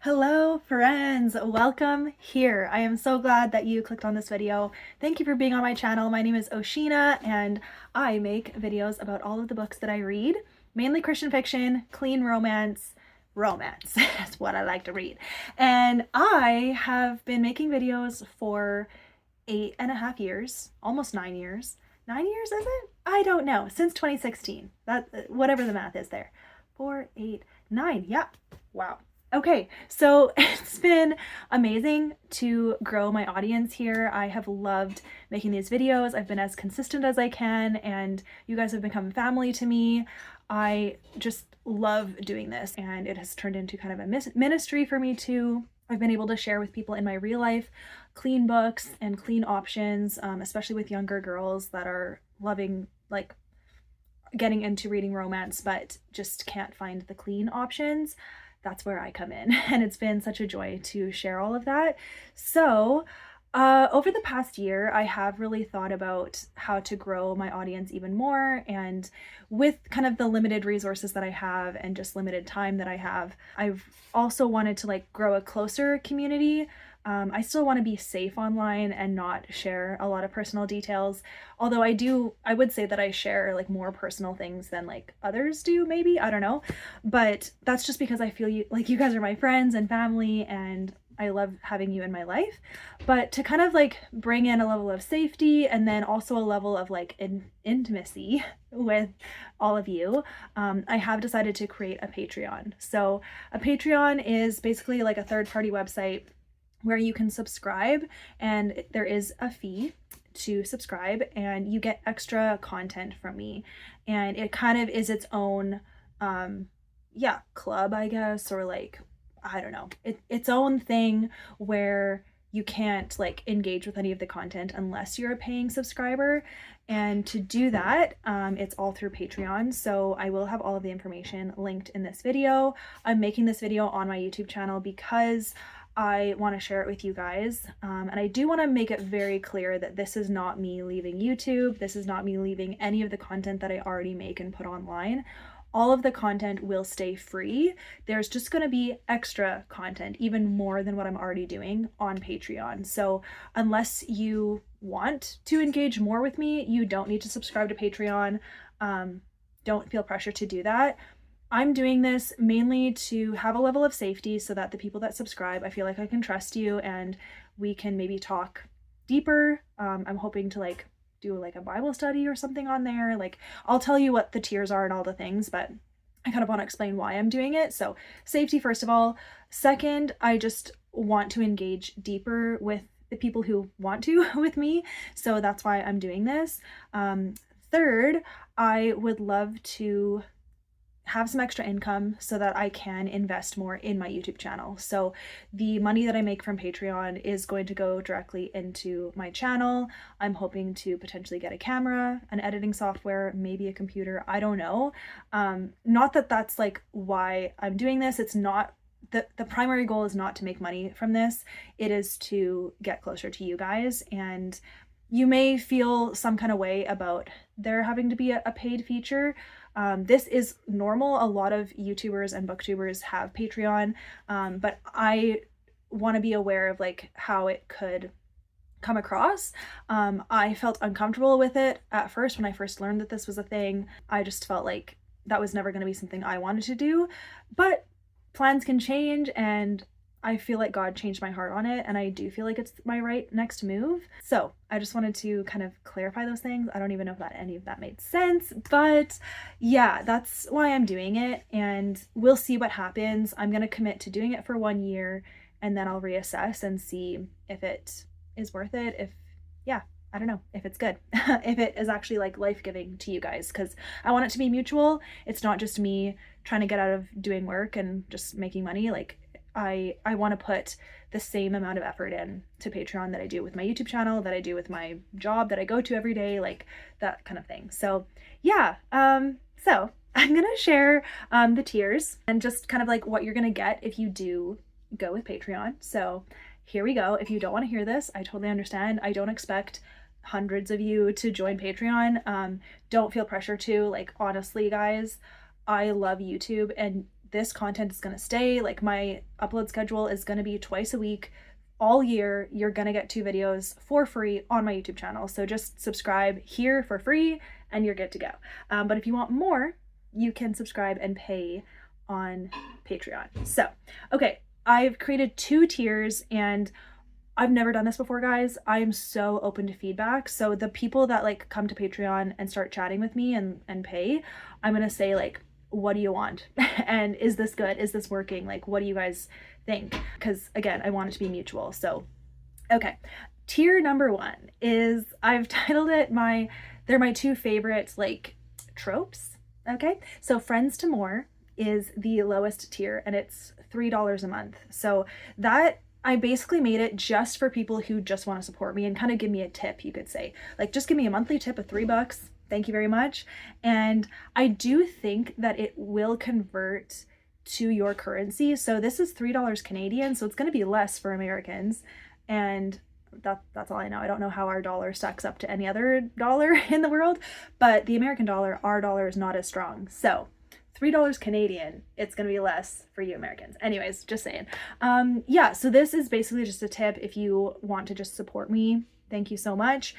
Hello friends, welcome here. I am so glad that you clicked on this video. Thank you for being on my channel. My name is Oceana and I make videos about all of the books that I read, mainly Christian fiction, clean romance. Romance is what I like to read. And I have been making videos for 8.5 years, almost 9 years. 9 years, is it? I don't know. Since 2016. That whatever the math is there. 4, 8, 9. Yeah. Wow. Okay, so it's been amazing to grow my audience here. I have loved making these videos. I've been as consistent as I can, and you guys have become family to me. I just love doing this, and it has turned into kind of a ministry for me too. I've been able to share with people in my real life clean books and clean options, especially with younger girls that are loving, like, getting into reading romance but just can't find the clean options. That's where I come in. And it's been such a joy to share all of that. So over the past year, I have really thought about how to grow my audience even more. And with kind of the limited resources that I have and just limited time that I have, I've also wanted to grow a closer community. I still want to be safe online and not share a lot of personal details. Although I would say that I share more personal things than others do, maybe. I don't know. But that's just because I feel you guys are my friends and family, and I love having you in my life. But to kind of bring in a level of safety and then also a level of intimacy with all of you, I have decided to create a Patreon. So a Patreon is basically like a third-party website where you can subscribe, and there is a fee to subscribe, and you get extra content from me. And it kind of is its own club, I guess, or I don't know, its own thing where you can't engage with any of the content unless you're a paying subscriber. And to do that, it's all through Patreon. So I will have all of the information linked in this video. I'm making this video on my YouTube channel because I want to share it with you guys. And I do want to make it very clear that this is not me leaving YouTube. This is not me leaving any of the content that I already make and put online. All of the content will stay free. There's just going to be extra content, even more than what I'm already doing on Patreon. So unless you want to engage more with me, you don't need to subscribe to Patreon. Don't feel pressure to do that. I'm doing this mainly to have a level of safety so that the people that subscribe, I feel like I can trust you and we can maybe talk deeper. I'm hoping to do a Bible study or something on there. I'll tell you what the tiers are and all the things, but I kind of want to explain why I'm doing it. So safety, first of all. Second, I just want to engage deeper with the people who want to with me. So that's why I'm doing this. Third, I would love to have some extra income so that I can invest more in my YouTube channel. So the money that I make from Patreon is going to go directly into my channel. I'm hoping to potentially get a camera, an editing software, maybe a computer. I don't know. Not that that's why I'm doing this. It's not the primary goal is not to make money from this. It is to get closer to you guys. And you may feel some kind of way about there having to be a paid feature. This is normal. A lot of YouTubers and booktubers have Patreon, but I want to be aware of how it could come across. I felt uncomfortable with it at first when I first learned that this was a thing. I just felt like that was never going to be something I wanted to do, but plans can change, and I feel like God changed my heart on it, and I do feel like it's my right next move. So I just wanted to kind of clarify those things. I don't even know if any of that made sense, but yeah, that's why I'm doing it, and we'll see what happens. I'm going to commit to doing it for 1 year, and then I'll reassess and see if it is worth it. I don't know, if it's good, if it is actually life-giving to you guys, because I want it to be mutual. It's not just me trying to get out of doing work and just making money. I want to put the same amount of effort in to Patreon that I do with my YouTube channel, that I do with my job that I go to every day, that kind of thing. So yeah, so I'm gonna share the tiers and just kind of what you're gonna get if you do go with Patreon. So here we go. If you don't want to hear this, I totally understand. I don't expect hundreds of you to join Patreon. Don't feel pressure to. Honestly, guys, I love YouTube, and this content is going to stay. Like my upload schedule is going to be twice a week all year. You're going to get 2 videos for free on my YouTube channel. So just subscribe here for free and you're good to go. But if you want more, you can subscribe and pay on Patreon. So, okay, I've created 2 tiers and I've never done this before, guys. I am so open to feedback. So the people that like come to Patreon and start chatting with me and pay, I'm going to say like, what do you want? And is this good? Is this working? Like, what do you guys think? Because again, I want it to be mutual. So, okay. Tier number 1 is, I've titled it they're my 2 favorite like tropes. Okay. So Friends to More is the lowest tier and it's $3 a month. So that, I basically made it just for people who just want to support me and kind of give me a tip, you could say. Like, just give me a monthly tip of $3. Thank you very much. And I do think that it will convert to your currency. So this is $3 Canadian, so it's going to be less for Americans. And that's all I know. I don't know how our dollar stacks up to any other dollar in the world, but the American dollar, our dollar is not as strong. So $3 Canadian, it's going to be less for you Americans. Anyways, just saying. Yeah, so this is basically just a tip if you want to just support me. Thank you so much.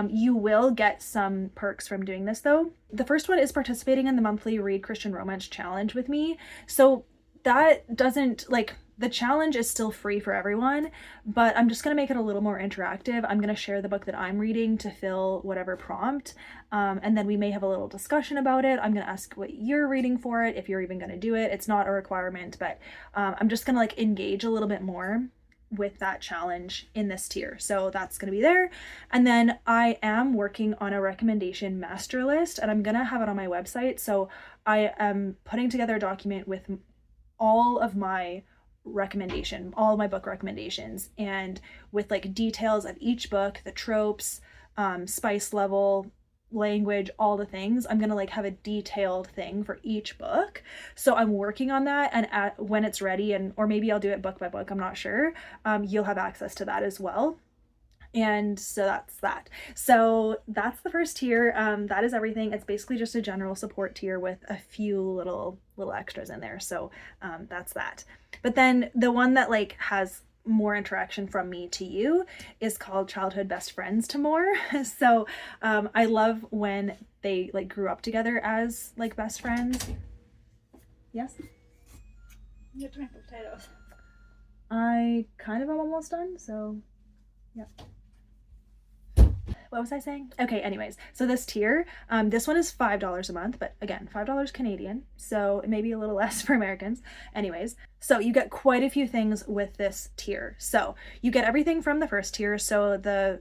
You will get some perks from doing this though. The first one is participating in the monthly Read Christian Romance Challenge with me. So that doesn't, like, the challenge is still free for everyone, but I'm just going to make it a little more interactive. I'm going to share the book that I'm reading to fill whatever prompt. And then we may have a little discussion about it. I'm going to ask what you're reading for it, if you're even going to do it. It's not a requirement, but I'm just going to like engage a little bit more with that challenge in this tier. So that's going to be there. And then I am working on a recommendation master list and I'm going to have it on my website. So I am putting together a document with all of my book recommendations and with like details of each book, the tropes, spice level, language, all the things. I'm gonna like have a detailed thing for each book. So I'm working on that, and when it's ready, or maybe I'll do it book by book, I'm not sure, you'll have access to that as well. And so that's that. So that's the first tier. That is everything. It's basically just a general support tier with a few little extras in there. So that's that. But then the one that like has more interaction from me to you is called Childhood Best Friends to More. So I love when they like grew up together as like best friends. Yes? You have to make potatoes. I kind of am almost done, so yeah. What was I saying? Okay, anyways, so this tier, this one is $5 a month, but again, $5 Canadian, so it may be a little less for Americans. Anyways, so you get quite a few things with this tier. So you get everything from the first tier, so the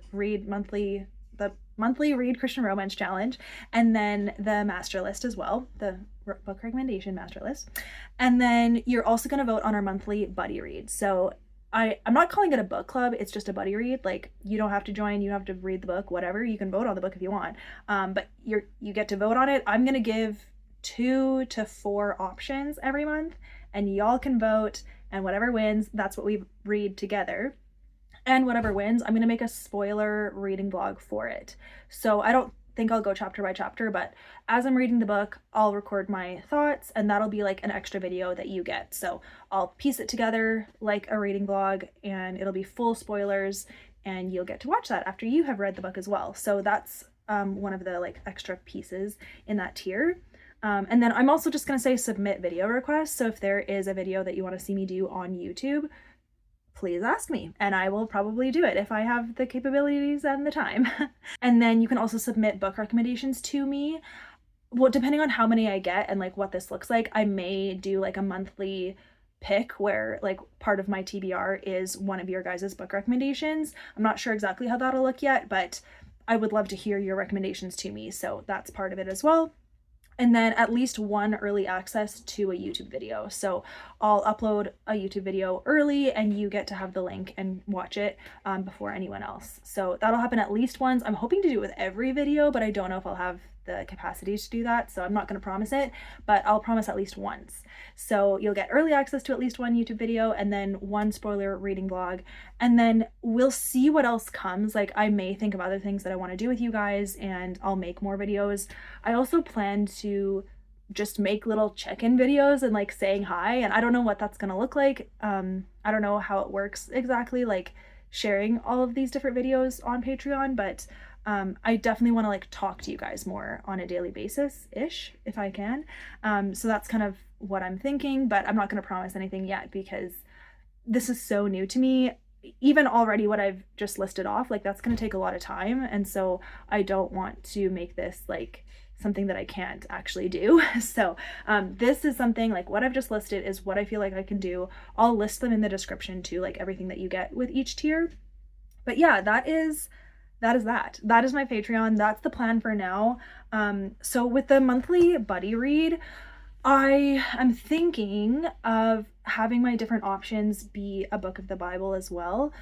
monthly Read Christian Romance Challenge, and then the master list as well, the book recommendation master list. And then you're also going to vote on our monthly buddy read. So I'm not calling it a book club, it's just a buddy read. Like, you don't have to join, you don't have to read the book, whatever. You can vote on the book if you want. But you get to vote on it. I'm going to give 2 to 4 options every month, and y'all can vote, and whatever wins, that's what we read together. And whatever wins, I'm going to make a spoiler reading vlog for it. So I don't think I'll go chapter by chapter, but as I'm reading the book, I'll record my thoughts, and that'll be like an extra video that you get. So I'll piece it together like a reading vlog, and it'll be full spoilers, and you'll get to watch that after you have read the book as well. So that's one of the like extra pieces in that tier. And then I'm also just going to say submit video requests. So if there is a video that you want to see me do on YouTube, please ask me and I will probably do it if I have the capabilities and the time. And then you can also submit book recommendations to me. Well, depending on how many I get and like what this looks like, I may do like a monthly pick where like part of my TBR is one of your guys' book recommendations. I'm not sure exactly how that'll look yet, but I would love to hear your recommendations to me. So that's part of it as well. And then at least 1 early access to a YouTube video. So I'll upload a YouTube video early and you get to have the link and watch it before anyone else. So that'll happen at least once. I'm hoping to do it with every video, but I don't know if I'll have the capacity to do that. So I'm not going to promise it, but I'll promise at least once. So you'll get early access to at least 1 YouTube video and then 1 spoiler reading vlog. And then we'll see what else comes. Like, I may think of other things that I want to do with you guys and I'll make more videos. I also plan to just make little check-in videos and like saying hi, and I don't know what that's gonna look like. I don't know how it works exactly, like sharing all of these different videos on Patreon, but I definitely want to like talk to you guys more on a daily basis ish if I can. So that's kind of what I'm thinking, but I'm not going to promise anything yet because this is so new to me. Even already what I've just listed off, like that's going to take a lot of time, and so I don't want to make this like something that I can't actually do. So this is something like what I've just listed is what I feel like I can do. I'll list them in the description too, like everything that you get with each tier. But yeah, that is that. That is my Patreon. That's the plan for now. So with the monthly buddy read, I am thinking of having my different options be a book of the Bible as well.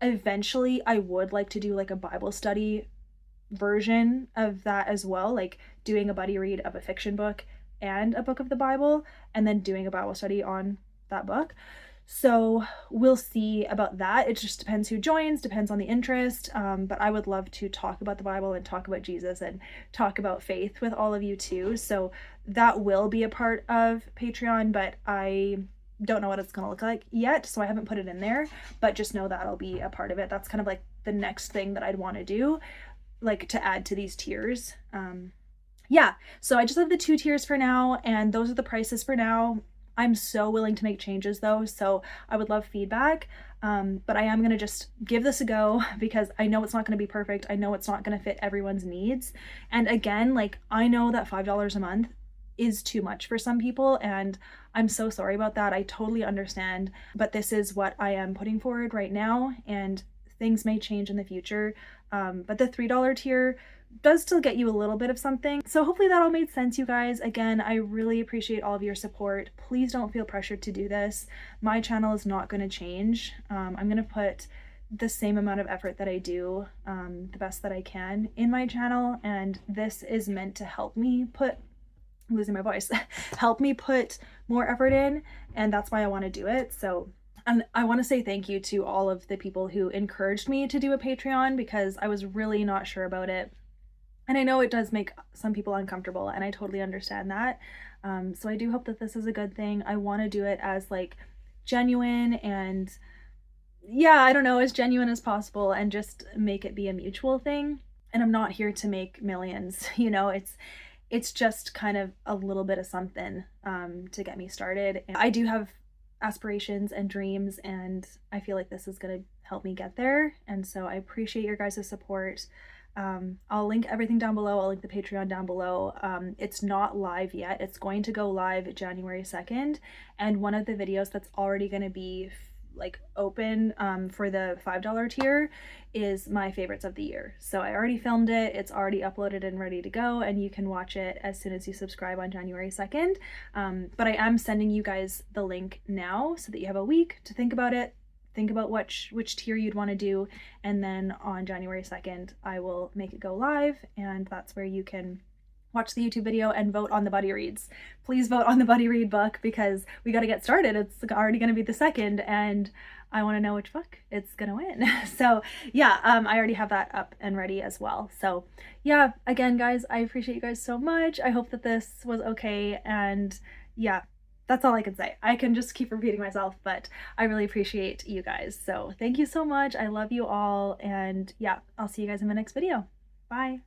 Eventually, I would like to do like a Bible study version of that as well, like doing a buddy read of a fiction book and a book of the Bible, and then doing a Bible study on that book. So we'll see about that. It just depends who joins, depends on the interest. But I would love to talk about the Bible and talk about Jesus and talk about faith with all of you too. So that will be a part of Patreon, but I don't know what it's going to look like yet. So I haven't put it in there, but just know that'll be a part of it. That's kind of like the next thing that I'd want to do, like to add to these tiers. Yeah, so I just have the 2 tiers for now, and those are the prices for now. I'm so willing to make changes though, so I would love feedback. But I am going to just give this a go because I know it's not going to be perfect. I know it's not going to fit everyone's needs. And again, like I know that $5 a month is too much for some people, and I'm so sorry about that. I totally understand, but this is what I am putting forward right now, and things may change in the future. But the $3 tier does still get you a little bit of something. So hopefully that all made sense, you guys. Again, I really appreciate all of your support. Please don't feel pressured to do this. My channel is not going to change. I'm going to put the same amount of effort that I do, the best that I can in my channel, and this is meant to help me put, I'm losing my voice, help me put more effort in, and that's why I want to do it. So and I want to say thank you to all of the people who encouraged me to do a Patreon because I was really not sure about it. And I know it does make some people uncomfortable, and I totally understand that. So I do hope that this is a good thing. I want to do it as like genuine and yeah, I don't know, as genuine as possible and just make it be a mutual thing. And I'm not here to make millions, you know, it's just kind of a little bit of something to get me started. And I do have aspirations and dreams, and I feel like this is going to help me get there. And so I appreciate your guys' support. I'll link everything down below. I'll link the Patreon down below. It's not live yet. It's going to go live January 2nd. And one of the videos that's already going to be like open for the $5 tier is my favorites of the year. So I already filmed it. It's already uploaded and ready to go, and you can watch it as soon as you subscribe on January 2nd. But I am sending you guys the link now so that you have a week to think about it. Think about which tier you'd want to do, and then on January 2nd I will make it go live, and that's where you can watch the YouTube video and vote on the buddy reads. Please vote on the buddy read book because we got to get started. It's already going to be the 2nd, and I want to know which book it's going to win. So yeah, I already have that up and ready as well. So yeah, again guys, I appreciate you guys so much. I hope that this was okay, and yeah, that's all I can say. I can just keep repeating myself, but I really appreciate you guys. So thank you so much. I love you all. And yeah, I'll see you guys in the next video. Bye.